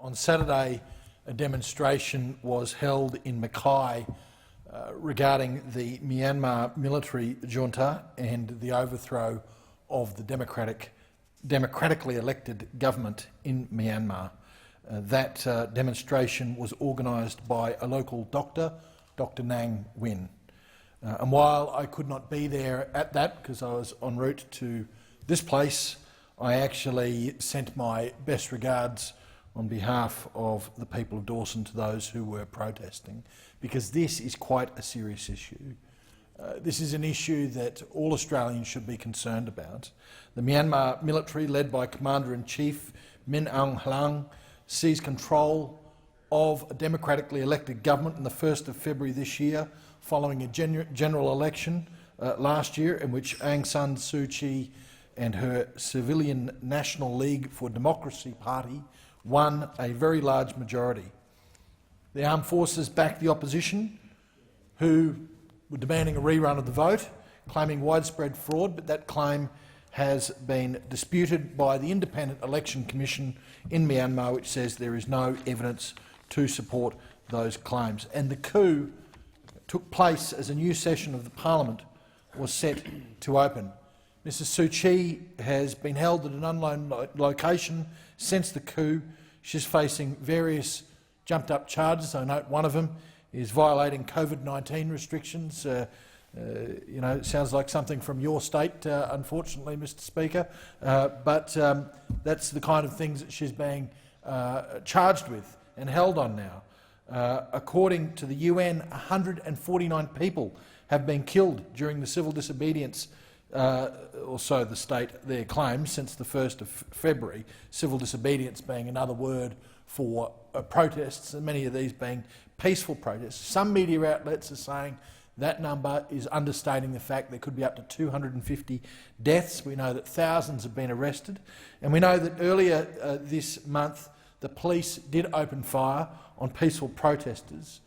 On Saturday, a demonstration was held in Mackay regarding the Myanmar military junta and the overthrow of the democratically elected government in Myanmar. That demonstration was organised by a local doctor, Dr. Nang Win. And while I could not be there at that because I was en route to this place, I actually sent my best regards on behalf of the people of Dawson to those who were protesting, because this is quite a serious issue. This is an issue that all Australians should be concerned about. The Myanmar military, led by Commander-in-Chief Min Aung Hlaing, seized control of a democratically elected government on the 1st of February this year, following a general election last year in which Aung San Suu Kyi and her Civilian National League for Democracy party won a very large majority. The armed forces backed the opposition, who were demanding a rerun of the vote, claiming widespread fraud, but that claim has been disputed by the Independent Election Commission in Myanmar, which says there is no evidence to support those claims. And the coup took place as a new session of the parliament was set to open. Mrs Suu Kyi has been held at an unknown location since the coup. She's facing various jumped-up charges. I note one of them is violating COVID-19 restrictions. You know, it sounds like something from your state, unfortunately, Mr Speaker, but that's the kind of things that she's being charged with and held on now. According to the UN, 149 people have been killed during the civil disobedience, or so the state there claims, since the 1st of February, civil disobedience being another word for protests, and many of these being peaceful protests. Some media outlets are saying that number is understating the fact there could be up to 250 deaths. We know that thousands have been arrested, and we know that earlier this month the police did open fire on peaceful protesters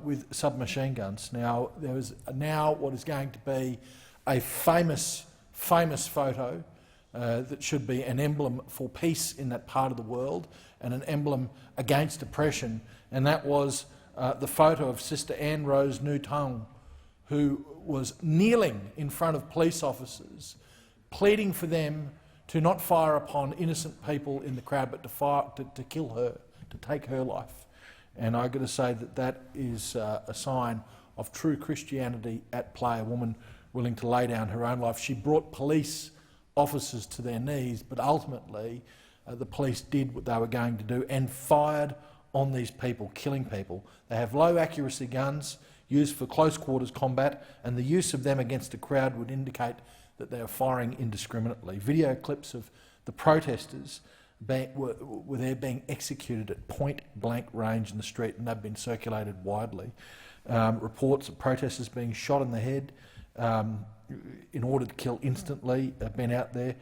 with submachine guns. Now, there is now what is going to be a famous photo that should be an emblem for peace in that part of the world and an emblem against oppression, and that was the photo of Sister Anne Rose Nu Tong, who was kneeling in front of police officers, pleading for them to not fire upon innocent people in the crowd, but to kill her, to take her life. And I've got to say that that is a sign of true Christianity at play, a woman willing to lay down her own life. She brought police officers to their knees, but ultimately the police did what they were going to do and fired on these people, killing people. They have low accuracy guns used for close quarters combat, and the use of them against a crowd would indicate that they are firing indiscriminately. Video clips of the protesters were there being executed at point-blank range in the street, and they've been circulated widely. Reports of protesters being shot in the head in order to kill instantly have been out there,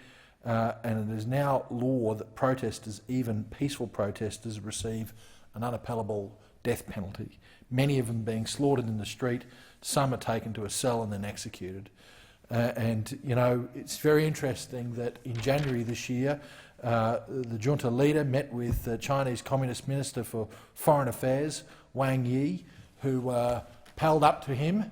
and it is now law that protesters, even peaceful protesters, receive an unappellable death penalty, many of them being slaughtered in the street. Some are taken to a cell and then executed. And, you know, it's very interesting that in January this year, the junta leader met with the Chinese Communist Minister for Foreign Affairs, Wang Yi, who palled up to him,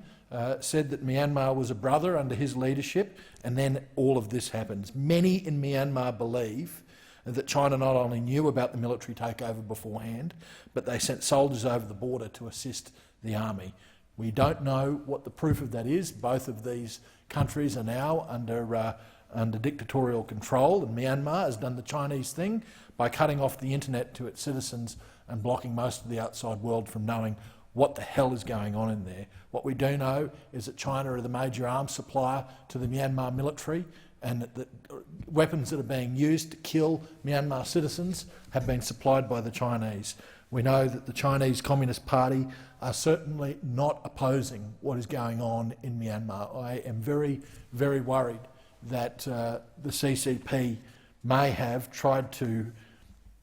said that Myanmar was a brother under his leadership, and then all of this happens. Many in Myanmar believe that China not only knew about the military takeover beforehand, but they sent soldiers over the border to assist the army. We don't know what the proof of that is. Both of these countries are now under dictatorial control, and Myanmar has done the Chinese thing by cutting off the internet to its citizens and blocking most of the outside world from knowing what the hell is going on in there. What we do know is that China are the major arms supplier to the Myanmar military, and that the weapons that are being used to kill Myanmar citizens have been supplied by the Chinese. We know that the Chinese Communist Party are certainly not opposing what is going on in Myanmar. I am very, very worried that the CCP may have tried to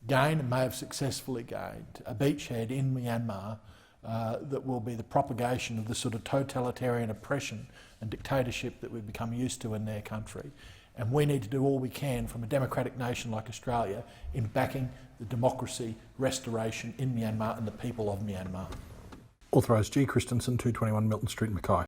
gain, and may have successfully gained, a beachhead in Myanmar that will be the propagation of the sort of totalitarian oppression and dictatorship that we've become used to in their country. and we need to do all we can from a democratic nation like Australia in backing the democracy restoration in Myanmar and the people of Myanmar. Authorised G. Christensen, 221 Milton Street, Mackay.